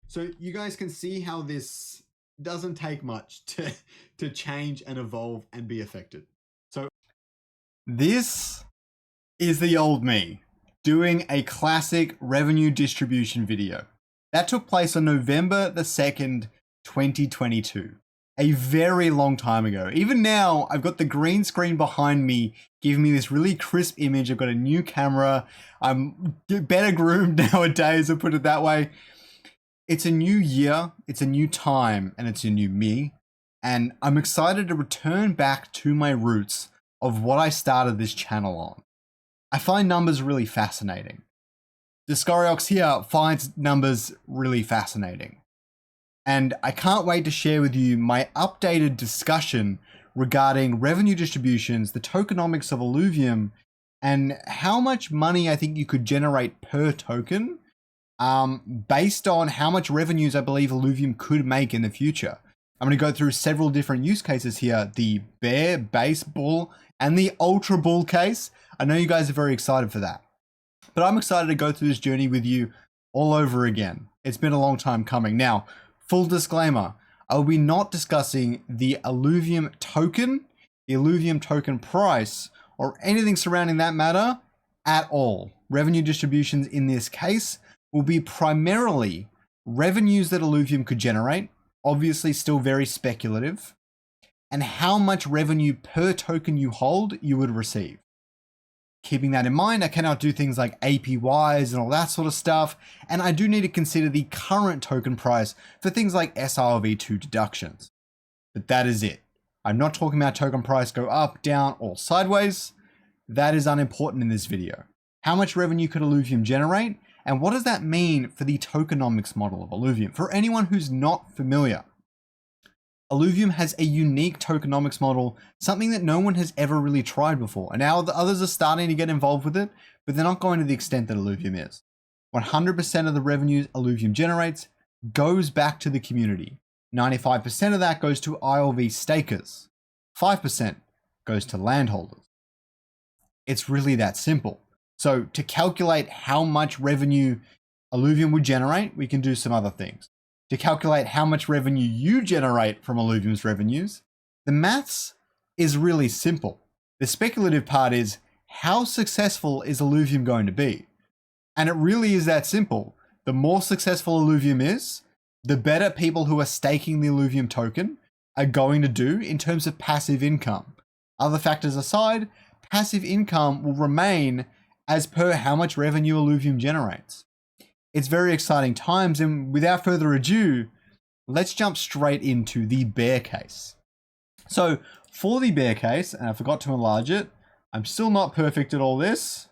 So you guys can see how this doesn't take much to change and evolve and be affected. So this is the old me doing a classic revenue distribution video. That took place on November the 2nd, 2022. A very long time ago. Even now, I've got the green screen behind me giving me this really crisp image. I've got a new camera. I'm better groomed nowadays, I'll put it that way. It's a new year, it's a new time, and it's a new me. And I'm excited to return back to my roots of what I started this channel on. I find numbers really fascinating. Discoriox here finds numbers really fascinating. And I can't wait to share with you my updated discussion regarding revenue distributions, the tokenomics of Illuvium, and how much money I think you could generate per token based on how much revenues I believe Illuvium could make in the future. I'm going to go through several different use cases here, the bear, base, bull, and the ultra bull case. I know you guys are very excited for that, but I'm excited to go through this journey with you all over again. It's been a long time coming. Now, full disclaimer, I will be not discussing the Illuvium token, the Illuvium token price, or anything surrounding that matter at all. Revenue distributions in this case will be primarily revenues that Illuvium could generate, obviously still very speculative, and how much revenue per token you hold you would receive. Keeping that in mind, I cannot do things like APYs and all that sort of stuff, and I do need to consider the current token price for things like SRV2 deductions. But that is it. I'm not talking about token price go up, down, or sideways. That is unimportant in this video. How much revenue could Illuvium generate, and what does that mean for the tokenomics model of Illuvium? For anyone who's not familiar, Illuvium has a unique tokenomics model, something that no one has ever really tried before. And now the others are starting to get involved with it, but they're not going to the extent that Illuvium is. 100% of the revenues Illuvium generates goes back to the community. 95% of that goes to ILV stakers. 5% goes to landholders. It's really that simple. So to calculate how much revenue Illuvium would generate, we can do some other things. To calculate how much revenue you generate from Illuvium's revenues, the maths is really simple. The speculative part is, how successful is Illuvium going to be? And it really is that simple. The more successful Illuvium is, the better people who are staking the Illuvium token are going to do in terms of passive income. Other factors aside, passive income will remain as per how much revenue Illuvium generates. It's very exciting times, and without further ado, let's jump straight into the bear case. So for the bear case, and I forgot to enlarge it, I'm still not perfect at all this.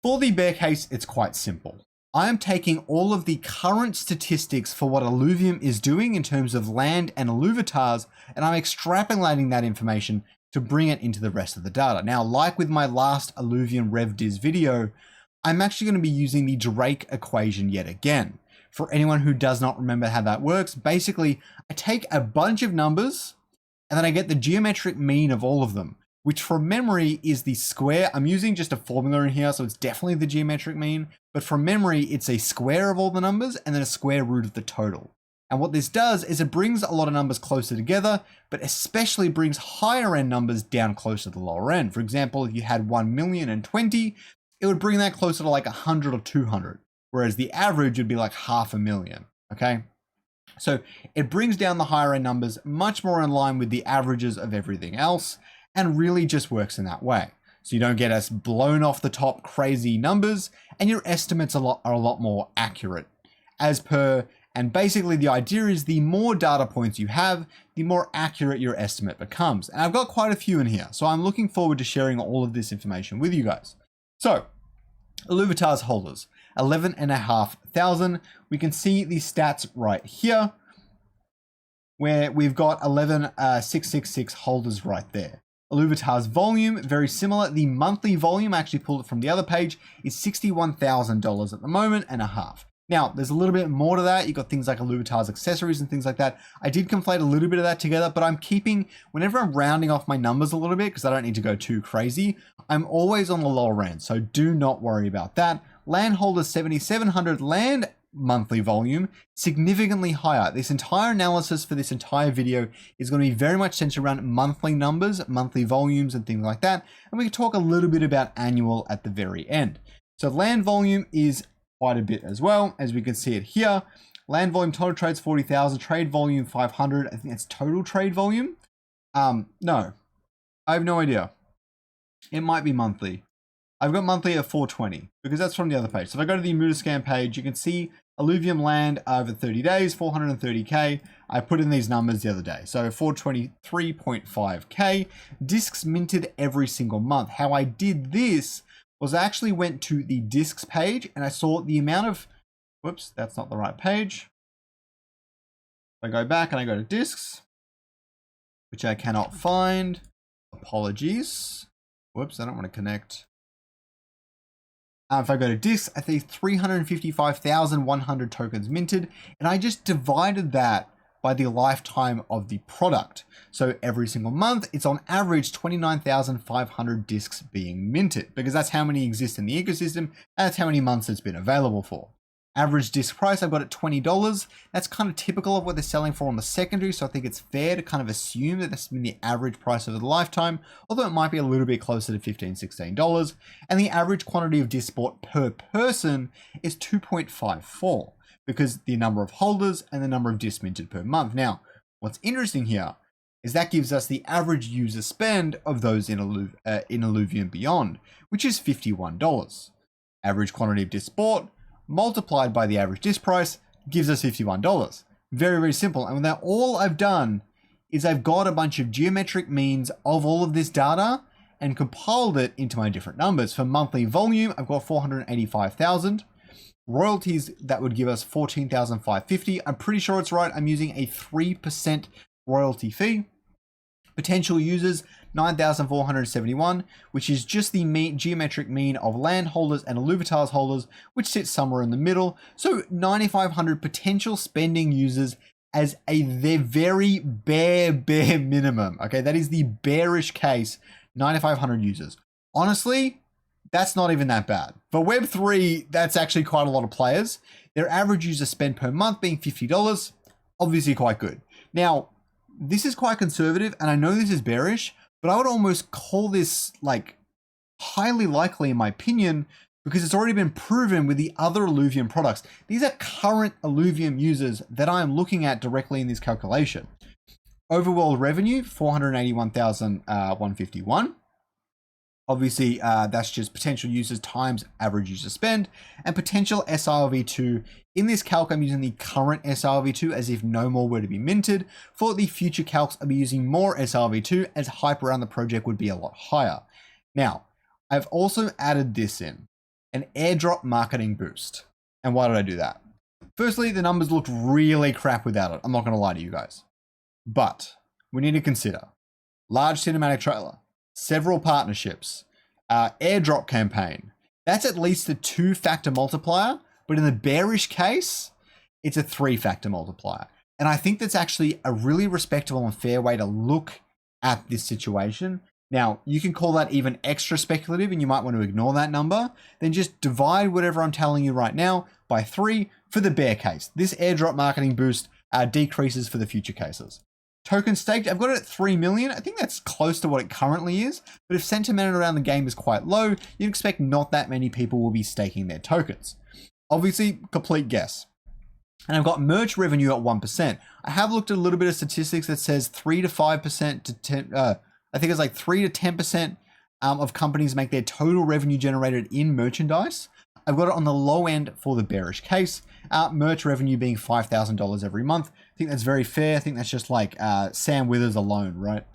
For the bear case, it's quite simple. I am taking all of the current statistics for what Illuvium is doing in terms of land and Illuvatars, and I'm extrapolating that information to bring it into the rest of the data. Now, like with my last Illuvium RevDiz video, I'm actually going to be using the Drake equation yet again. For anyone who does not remember how that works, basically, I take a bunch of numbers and then I get the geometric mean of all of them, which from memory is the square. I'm using just a formula in here, so it's definitely the geometric mean, but from memory, it's a square of all the numbers and then a square root of the total. And what this does is it brings a lot of numbers closer together, but especially brings higher end numbers down closer to the lower end. For example, if you had 1,020,000, it would bring that closer to like 100 or 200, whereas the average would be like 500,000, okay? So it brings down the higher end numbers much more in line with the averages of everything else, and really just works in that way. So you don't get us blown off the top crazy numbers, and your estimates are a lot more accurate as per. And basically the idea is the more data points you have, the more accurate your estimate becomes. And I've got quite a few in here, so I'm looking forward to sharing all of this information with you guys. So, Illuvatars holders, 11,500. We can see the stats right here, where we've got 11,666 holders right there. Illuvatars volume, very similar. The monthly volume, I actually pulled it from the other page, is $61,000 at the moment and a half. Now, there's a little bit more to that. You've got things like Illuvatars accessories and things like that. I did conflate a little bit of that together, but I'm keeping, whenever I'm rounding off my numbers a little bit, because I don't need to go too crazy, I'm always on the lower end, so do not worry about that. Land holders 7,700 land, monthly volume, significantly higher. This entire analysis for this entire video is going to be very much centered around monthly numbers, monthly volumes, and things like that. And we can talk a little bit about annual at the very end. So land volume is quite a bit as well, as we can see it here. Land volume, total trades 40,000, trade volume 500. I think that's total trade volume. No, I have no idea. It might be monthly. I've got monthly at 420 because that's from the other page. So if I go to the Mutascan page, you can see Illuvium land over 30 days, 430K. I put in these numbers the other day. So 423.5K. Discs minted every single month. How I did this was I actually went to the discs page and I saw the amount of, whoops, that's not the right page. If I go back and I go to discs, which I cannot find, apologies. Whoops, I don't want to connect. If I go to discs, I see 355,100 tokens minted, and I just divided that by the lifetime of the product. So every single month, it's on average 29,500 discs being minted, because that's how many exist in the ecosystem, and that's how many months it's been available for. Average disc price, I've got at $20. That's kind of typical of what they're selling for on the secondary, so I think it's fair to kind of assume that that's been the average price over the lifetime, although it might be a little bit closer to $15, $16. And the average quantity of disc bought per person is 2.54, because the number of holders and the number of discs minted per month. Now, what's interesting here is that gives us the average user spend of those in Illuvium Beyond, which is $51. Average quantity of discs bought multiplied by the average disc price gives us $51. Very, very simple. And now all I've done is I've got a bunch of geometric means of all of this data and compiled it into my different numbers. For monthly volume, I've got 485,000. Royalties, that would give us 14,550. I'm pretty sure it's right. I'm using a 3% royalty fee. Potential users, 9,471, which is just the geometric mean of land holders and Illuvitas holders, which sits somewhere in the middle. So 9,500 potential spending users as the very bare minimum. Okay, that is the bearish case, 9,500 users. Honestly, that's not even that bad. For Web3, that's actually quite a lot of players. Their average user spend per month being $50, obviously quite good. Now, this is quite conservative, and I know this is bearish, but I would almost call this like highly likely in my opinion, because it's already been proven with the other Illuvium products. These are current Illuvium users that I am looking at directly in this calculation. Overall revenue, 481,151. Obviously, that's just potential users times average user spend, and potential SRV2. In this calc, I'm using the current SRV2 as if no more were to be minted. For the future calcs, I'll be using more SRV2 as hype around the project would be a lot higher. Now, I've also added this in, an airdrop marketing boost. And why did I do that? Firstly, the numbers looked really crap without it. I'm not going to lie to you guys. But we need to consider large cinematic trailer, several partnerships, airdrop campaign. That's at least a 2-factor multiplier, but in the bearish case, it's a 3-factor multiplier. And I think that's actually a really respectable and fair way to look at this situation. Now, you can call that even extra speculative, and you might want to ignore that number. Then just divide whatever I'm telling you right now by 3 for the bear case. This airdrop marketing boost decreases for the future cases. Token staked, I've got it at 3 million. I think that's close to what it currently is. But if sentiment around the game is quite low, you'd expect not that many people will be staking their tokens. Obviously, complete guess. And I've got merch revenue at 1%. I have looked at a little bit of statistics that says 3 to 5% to 10, I think it's like 3 to 10% of companies make their total revenue generated in merchandise. I've got it on the low end for the bearish case. Merch revenue being $5,000 every month. I think that's very fair. I think that's just like Sam Withers alone, right?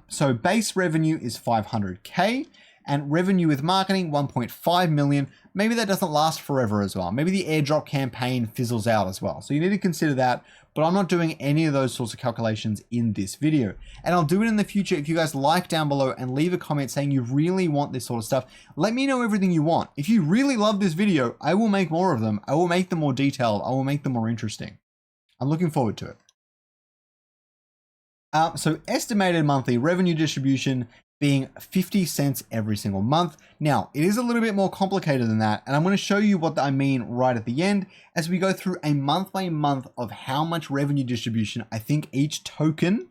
So base revenue is 500K and revenue with marketing 1.5 million. Maybe that doesn't last forever as well. Maybe the airdrop campaign fizzles out as well. So you need to consider that, but I'm not doing any of those sorts of calculations in this video. And I'll do it in the future. If you guys like down below and leave a comment saying you really want this sort of stuff, let me know everything you want. If you really love this video, I will make more of them. I will make them more detailed. I will make them more interesting. I'm looking forward to it. So estimated monthly revenue distribution, being 50 cents every single month. Now, it is a little bit more complicated than that, and I'm going to show you what I mean right at the end as we go through a month by month of how much revenue distribution I think each token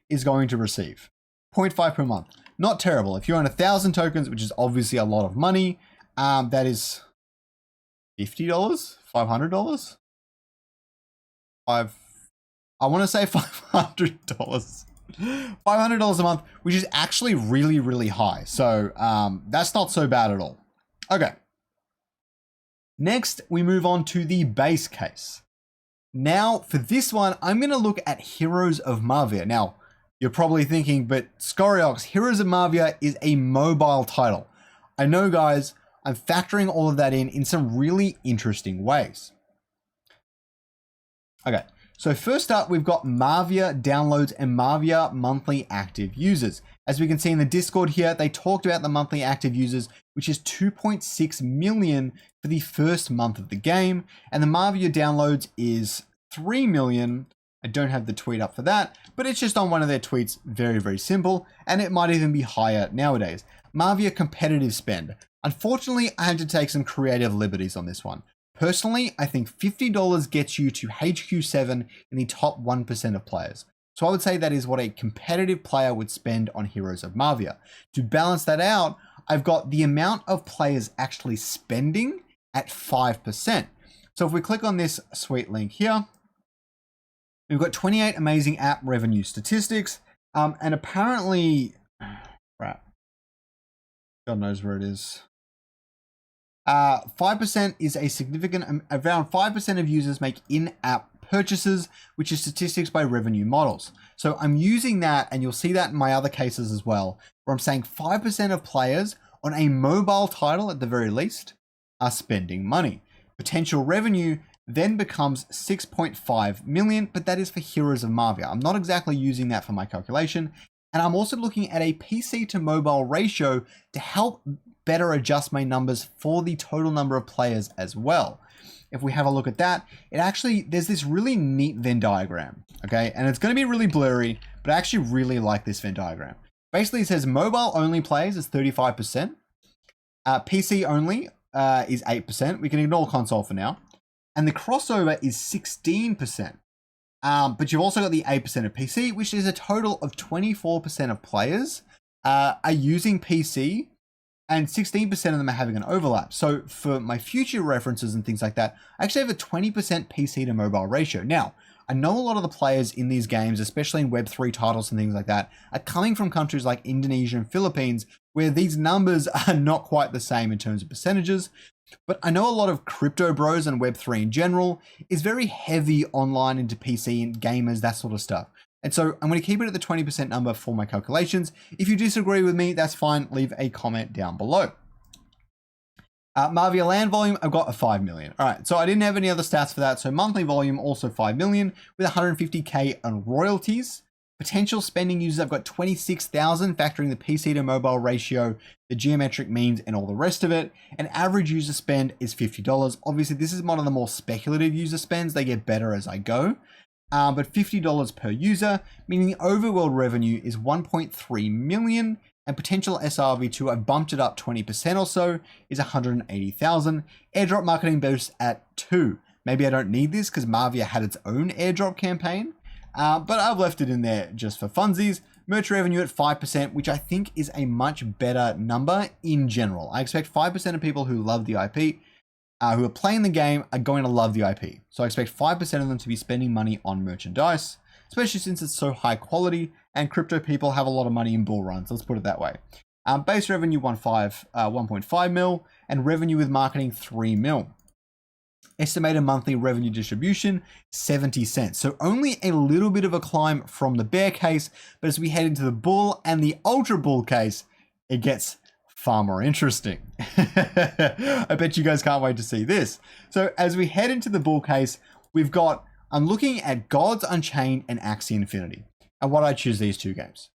is going to receive. 0.5 per month. Not terrible. If you own 1,000 tokens, which is obviously a lot of money, that is $50, $500, I want to say $500. $500 a month, which is actually really, really high. So that's not so bad at all. Okay. Next, we move on to the base case. Now, for this one, I'm going to look at Heroes of Mavia. Now, you're probably thinking, but Scoriox, Heroes of Mavia is a mobile title. I know, guys, I'm factoring all of that in some really interesting ways. Okay. So first up, we've got Mavia downloads and Mavia monthly active users. As we can see in the Discord here, they talked about the monthly active users, which is 2.6 million for the first month of the game. And the Mavia downloads is 3 million. I don't have the tweet up for that, but it's just on one of their tweets. Very, very simple. And it might even be higher nowadays. Mavia competitive spend. Unfortunately, I had to take some creative liberties on this one. Personally, I think $50 gets you to HQ7 in the top 1% of players. So I would say that is what a competitive player would spend on Heroes of Mavia. To balance that out, I've got the amount of players actually spending at 5%. So if we click on this sweet link here, we've got 28 amazing app revenue statistics. And apparently, right, God knows where it is. 5% is a significant, around 5% of users make in-app purchases, which is statistics by revenue models. So I'm using that, and you'll see that in my other cases as well, where I'm saying 5% of players on a mobile title at the very least are spending money. Potential revenue then becomes 6.5 million, but that is for Heroes of Mavia. I'm not exactly using that for my calculation. And I'm also looking at a PC to mobile ratio to help better adjust my numbers for the total number of players as well. If we have a look at that, it actually, there's this really neat Venn diagram, okay? And it's gonna be really blurry, but I actually really like this Venn diagram. Basically it says mobile only players is 35%, PC only is 8%, we can ignore console for now, and the crossover is 16%. But you've also got the 8% of PC, which is a total of 24% of players are using PC, and 16% of them are having an overlap. So for my future references and things like that, I actually have a 20% PC to mobile ratio. Now, I know a lot of the players in these games, especially in Web3 titles and things like that, are coming from countries like Indonesia and Philippines, where these numbers are not quite the same in terms of percentages. But I know a lot of crypto bros and Web3 in general is very heavy online into PC and gamers, that sort of stuff. And so I'm going to keep it at the 20% number for my calculations. If you disagree with me, that's fine. Leave a comment down below. Mavia land volume, I've got a 5 million. All right, so I didn't have any other stats for that. So monthly volume, also 5 million with 150K on royalties. Potential spending users, I've got 26,000, factoring the PC to mobile ratio, the geometric means, and all the rest of it. And average user spend is $50. Obviously, this is one of the more speculative user spends. They get better as I go. But $50 per user, meaning the overworld revenue is 1.3 million, and potential SRV2, I bumped it up 20% or so, is 180,000. Airdrop marketing boost at 2. Maybe I don't need this because Mavia had its own airdrop campaign, but I've left it in there just for funsies. Merch revenue at 5%, which I think is a much better number in general. I expect 5% of people who love the IP, who are playing the game, are going to love the IP. So I expect 5% of them to be spending money on merchandise, especially since it's so high quality and crypto people have a lot of money in bull runs. Let's put it that way. Base revenue 1.5 mil, and revenue with marketing 3 mil. Estimated monthly revenue distribution, 70 cents. So only a little bit of a climb from the bear case, but as we head into the bull and the ultra bull case, it gets far more interesting. I bet you guys can't wait to see this. So as we head into the bull case, I'm looking at Gods Unchained and Axie Infinity, and why I choose these two games.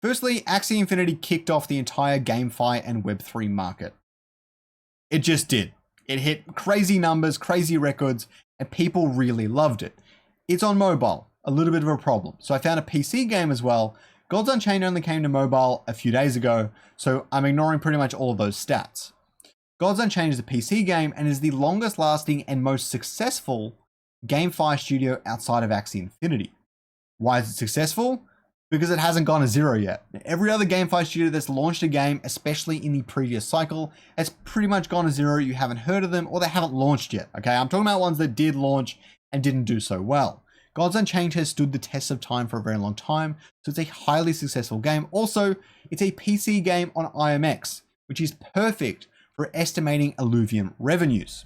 Firstly, Axie Infinity kicked off the entire GameFi and Web3 market. It just did. It hit crazy numbers, crazy records, and people really loved it. It's on mobile, a little bit of a problem. So I found a PC game as well Gods Unchained only came to mobile a few days ago, so I'm ignoring pretty much all of those stats. Gods Unchained is a PC game and is the longest lasting and most successful GameFi studio outside of Axie Infinity. Why is it successful? Because it hasn't gone to zero yet. Every other GameFi studio that's launched a game, especially in the previous cycle, has pretty much gone to zero. You haven't heard of them or they haven't launched yet. Okay, I'm talking about ones that did launch and didn't do so well. Gods Unchained has stood the test of time for a very long time, so it's a highly successful game. Also, it's a PC game on IMX, which is perfect for estimating Illuvium revenues.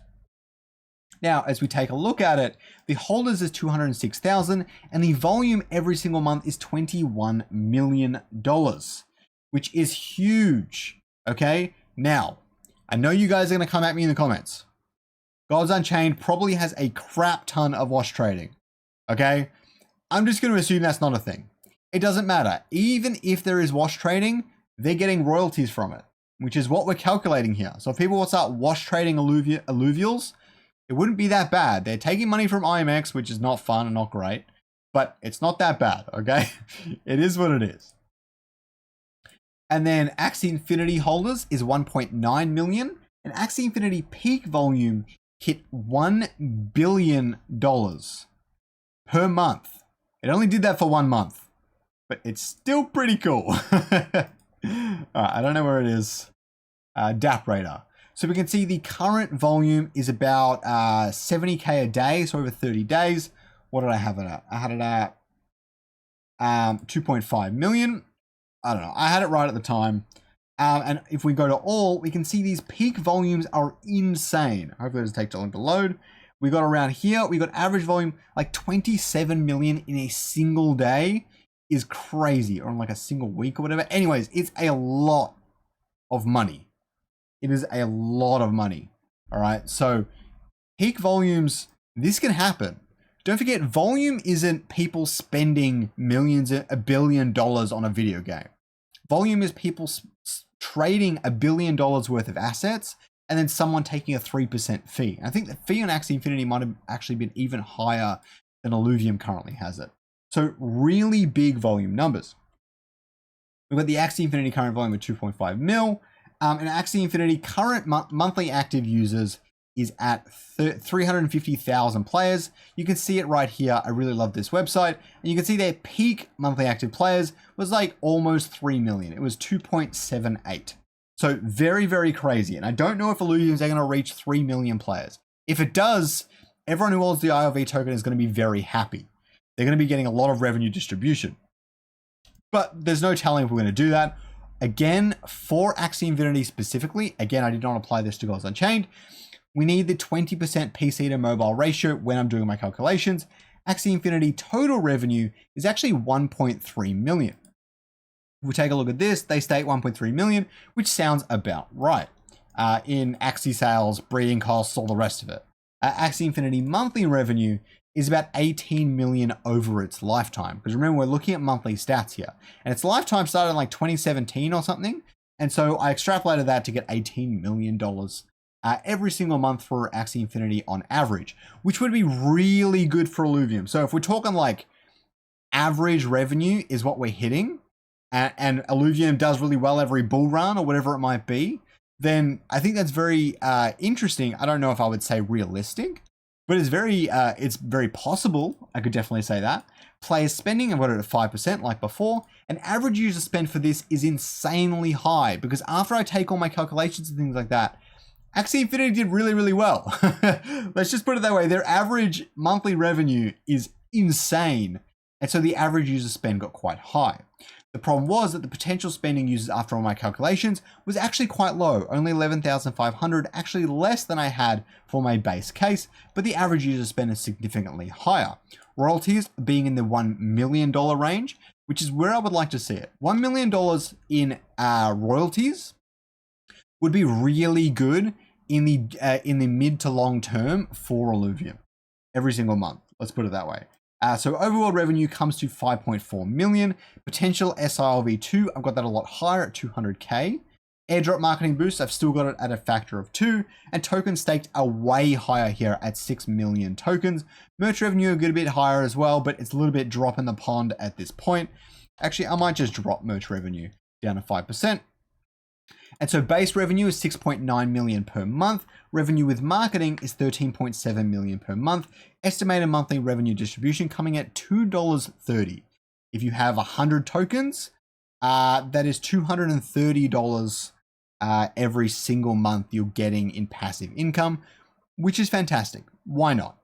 Now, as we take a look at it, the holders is 206,000 and the volume every single month is $21 million, which is huge. Okay, now, I know you guys are going to come at me in the comments. Gods Unchained probably has a crap ton of wash trading. Okay, I'm just going to assume that's not a thing. It doesn't matter. Even if there is wash trading, they're getting royalties from it, which is what we're calculating here. So if people will start wash trading alluvials, it wouldn't be that bad. They're taking money from IMX, which is not fun and not great, but it's not that bad, okay? It is what it is. And then Axie Infinity holders is 1.9 million, and Axie Infinity peak volume hit $1 billion per month. It only did that for 1 month, but it's still pretty cool. All right, I don't know where it is. DAP Radar. So we can see the current volume is about 70K a day, so over 30 days. What did I have it at? I had it at 2.5 million. I don't know. I had it right at the time. And if we go to all, we can see these peak volumes are insane. Hopefully it doesn't take too long to load. We got around here, we got average volume, like 27 million in a single day is crazy, or in like a single week or whatever. Anyways, it's a lot of money. It is a lot of money. All right. So peak volumes, this can happen. Don't forget, volume isn't people spending millions, $1 billion on a video game. Volume is people trading $1 billion worth of assets and then someone taking a 3% fee. I think the fee on Axie Infinity might have actually been even higher than Illuvium currently has it. So really big volume numbers. We've got the Axie Infinity current volume of 2.5 mil. And Axie Infinity current monthly active users is at 350,000 players. You can see it right here. I really love this website. And you can see their peak monthly active players was like almost 3 million. It was 2.78. So very, very crazy. And I don't know if Illuviums are going to reach 3 million players. If it does, everyone who holds the ILV token is going to be very happy. They're going to be getting a lot of revenue distribution. But there's no telling if we're going to do that. Again, for Axie Infinity specifically, again, I did not apply this to Gods Unchained. We need the 20% PC to mobile ratio when I'm doing my calculations. Axie Infinity total revenue is actually 1.3 million. If we take a look at this, they state 1.3 million, which sounds about right. In Axie sales, breeding costs, all the rest of it. Axie Infinity monthly revenue is about 18 million over its lifetime. Because remember, we're looking at monthly stats here. And its lifetime started in like 2017 or something. And so I extrapolated that to get $18 million every single month for Axie Infinity on average, which would be really good for Illuvium. So if we're talking like average revenue is what we're hitting, and Illuvium does really well every bull run or whatever it might be, then I think that's very interesting. I don't know if I would say realistic, but it's very possible. I could definitely say that. Players spending, I've got it at 5% like before, and average user spend for this is insanely high because after I take all my calculations and things like that, Axie Infinity did really, really well. Let's just put it that way. Their average monthly revenue is insane. And so the average user spend got quite high. The problem was that the potential spending users after all my calculations was actually quite low, only 11,500, actually less than I had for my base case, but the average user spend is significantly higher. Royalties being in the $1 million range, which is where I would like to see it. $1 million in royalties would be really good in the mid to long term for Illuvium every single month. Let's put it that way. So overall revenue comes to 5.4 million. Potential SILV2, I've got that a lot higher at 200K. Airdrop marketing boost, I've still got it at a factor of 2. And tokens staked are way higher here at 6 million tokens. Merch revenue a good bit higher as well, but it's a little bit drop in the pond at this point. Actually, I might just drop merch revenue down to 5%. And so base revenue is 6.9 million per month. Revenue with marketing is 13.7 million per month. Estimated monthly revenue distribution coming at $2.30. If you have 100 tokens, that is $230 every single month you're getting in passive income, which is fantastic. Why not?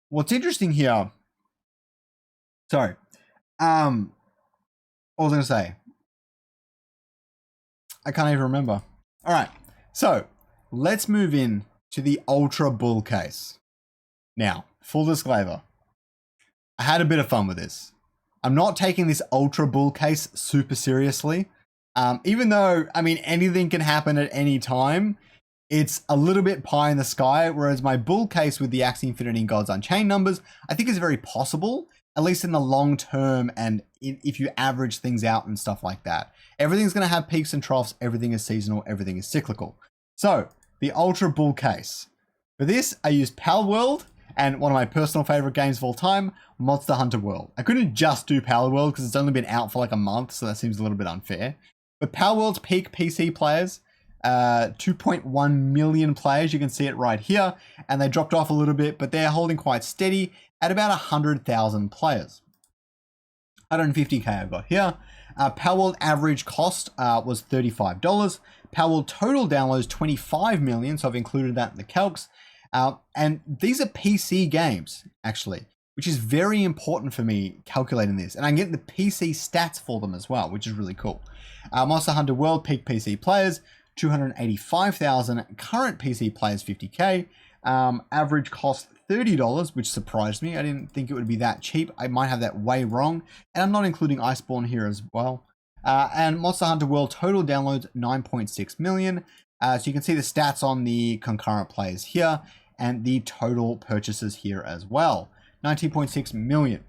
What's interesting here, sorry, what was I going to say? I can't even remember. All right, so let's move in to the ultra bull case. Now, full disclaimer, I had a bit of fun with this. I'm not taking this ultra bull case super seriously. Even though, I mean, anything can happen at any time, it's a little bit pie in the sky, whereas my bull case with the Axie Infinity and Gods Unchained numbers, I think is very possible, at least in the long term and if you average things out and stuff like that. Everything's going to have peaks and troughs, everything is seasonal, everything is cyclical. So, the ultra bull case. For this, I used Pal World and one of my personal favorite games of all time, Monster Hunter World. I couldn't just do Pal World because it's only been out for like a month, so that seems a little bit unfair. But Pal World's peak PC players, 2.1 million players, you can see it right here, and they dropped off a little bit, but they're holding quite steady at about 100,000 players. 150k I've got here. Pal World average cost was $35. Pal World total downloads 25 million, so I've included that in the calcs. And these are PC games, actually, which is very important for me calculating this. And I can get the PC stats for them as well, which is really cool. Monster Hunter World peak PC players, 285,000. Current PC players, 50k. Average cost $30, which surprised me. I didn't think it would be that cheap. I might have that way wrong. And I'm not including Iceborne here as well. And Monster Hunter World total downloads 9.6 million. So you can see the stats on the concurrent players here and the total purchases here as well. 19.6 million.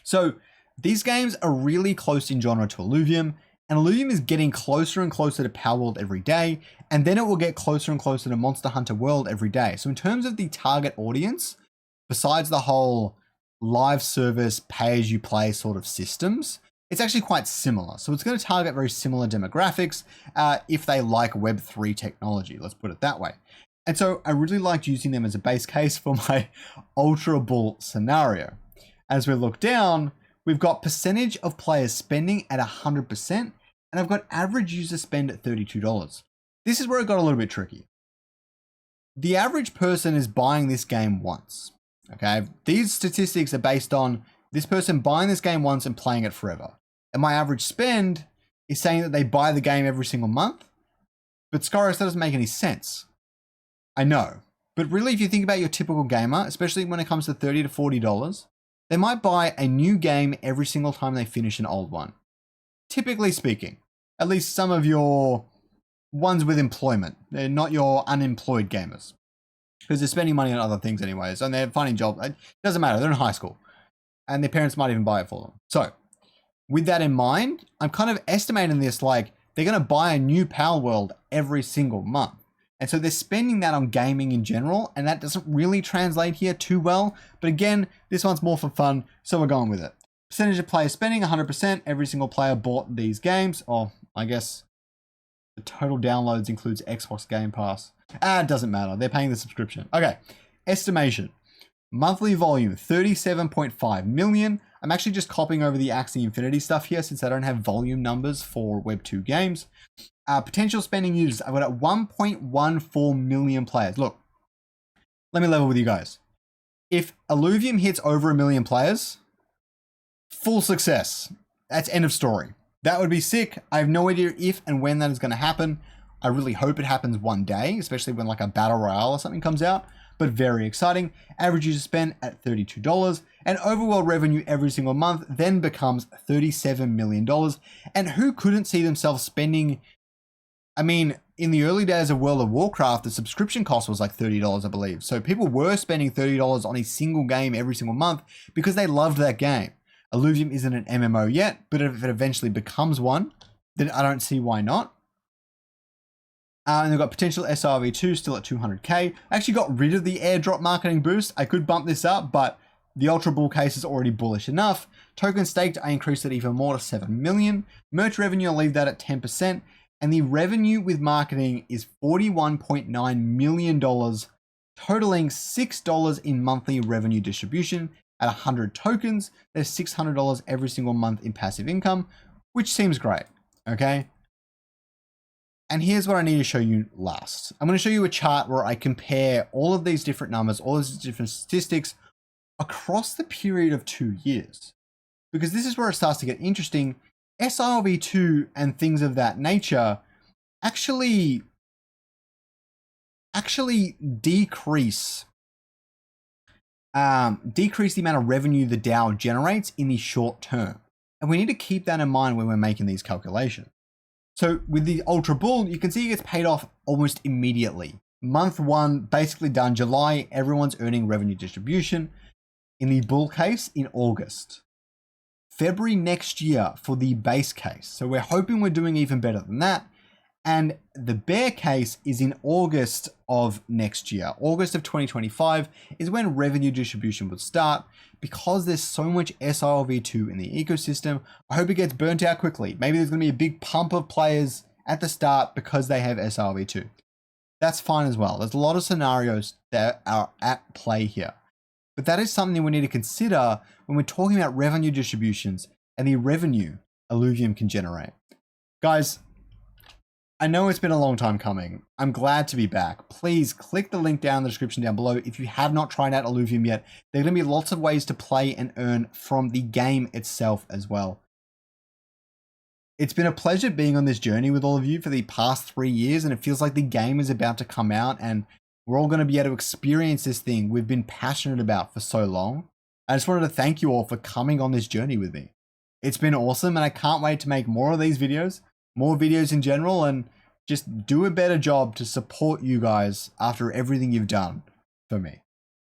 So these games are really close in genre to Illuvium, and Illuvium is getting closer and closer to Pal World every day, and then it will get closer and closer to Monster Hunter World every day. So in terms of the target audience, besides the whole live service, pay-as-you-play sort of systems, it's actually quite similar. So it's going to target very similar demographics if they like Web3 technology, let's put it that way. And so I really liked using them as a base case for my ultra bull scenario. As we look down, we've got percentage of players spending at 100%, and I've got average user spend at $32. This is where it got a little bit tricky. The average person is buying this game once. Okay, these statistics are based on this person buying this game once and playing it forever. And my average spend is saying that they buy the game every single month. But Scorus, that doesn't make any sense. I know. But really, if you think about your typical gamer, especially when it comes to $30 to $40, they might buy a new game every single time they finish an old one. Typically speaking, at least some of your ones with employment. They're not your unemployed gamers. Because they're spending money on other things anyways, and they're finding jobs. It doesn't matter, they're in high school. And their parents might even buy it for them. So, with that in mind, I'm kind of estimating this like they're going to buy a new Pal World every single month. And so they're spending that on gaming in general, and that doesn't really translate here too well. But again, this one's more for fun, so we're going with it. Percentage of players spending 100%. Every single player bought these games. Or I guess the total downloads includes Xbox Game Pass. It doesn't matter. They're paying the subscription. Okay, estimation. Monthly volume, 37.5 million. I'm actually just copying over the Axie Infinity stuff here since I don't have volume numbers for Web 2 games. Potential spending users, I've got at 1.14 million players. Look, let me level with you guys. If Illuvium hits over 1 million players, full success. That's end of story. That would be sick. I have no idea if and when that is going to happen. I really hope it happens one day, especially when like a battle royale or something comes out. But very exciting. Average user spend at $32, and overall revenue every single month then becomes $37 million. And who couldn't see themselves spending? I mean, in the early days of World of Warcraft, the subscription cost was like $30, I believe. So people were spending $30 on a single game every single month because they loved that game. Illuvium isn't an MMO yet, but if it eventually becomes one, then I don't see why not. And they've got potential SRV2 still at 200k. I actually got rid of the airdrop marketing boost. I could bump this up, but The ultra bull case is already bullish enough. Tokens staked, I increased it even more to 7 million. Merch revenue, I'll leave that at 10%. And the revenue with marketing is $41.9 million, totaling $6 in monthly revenue distribution. At 100 tokens, there's $600 every single month in passive income, which seems great, okay? And here's what I need to show you last. I'm going to show you a chart where I compare all of these different numbers, all these different statistics across the period of 2 years. Because this is where it starts to get interesting. SILV2 and things of that nature actually decrease the amount of revenue the DAO generates in the short term. And we need to keep that in mind when we're making these calculations. So with the Ultra Bull, you can see it gets paid off almost immediately. Month 1, basically done. July, everyone's earning revenue distribution. In the bull case, in August. February next year for the base case. So we're hoping we're doing even better than that. And the bear case is in August of next year. August of 2025 is when revenue distribution would start. Because there's so much SILV2 in the ecosystem, I hope it gets burnt out quickly. Maybe there's going to be a big pump of players at the start because they have SILV2. That's fine as well. There's a lot of scenarios that are at play here. But that is something we need to consider when we're talking about revenue distributions and the revenue Illuvium can generate. Guys, I know it's been a long time coming. I'm glad to be back. Please click the link down in the description down below. If you have not tried out Illuvium yet, there are going to be lots of ways to play and earn from the game itself as well. It's been a pleasure being on this journey with all of you for the past 3 years, and it feels like the game is about to come out and we're all going to be able to experience this thing we've been passionate about for so long. I just wanted to thank you all for coming on this journey with me. It's been awesome, and I can't wait to make more of these videos, more videos in general, and just do a better job to support you guys after everything you've done for me.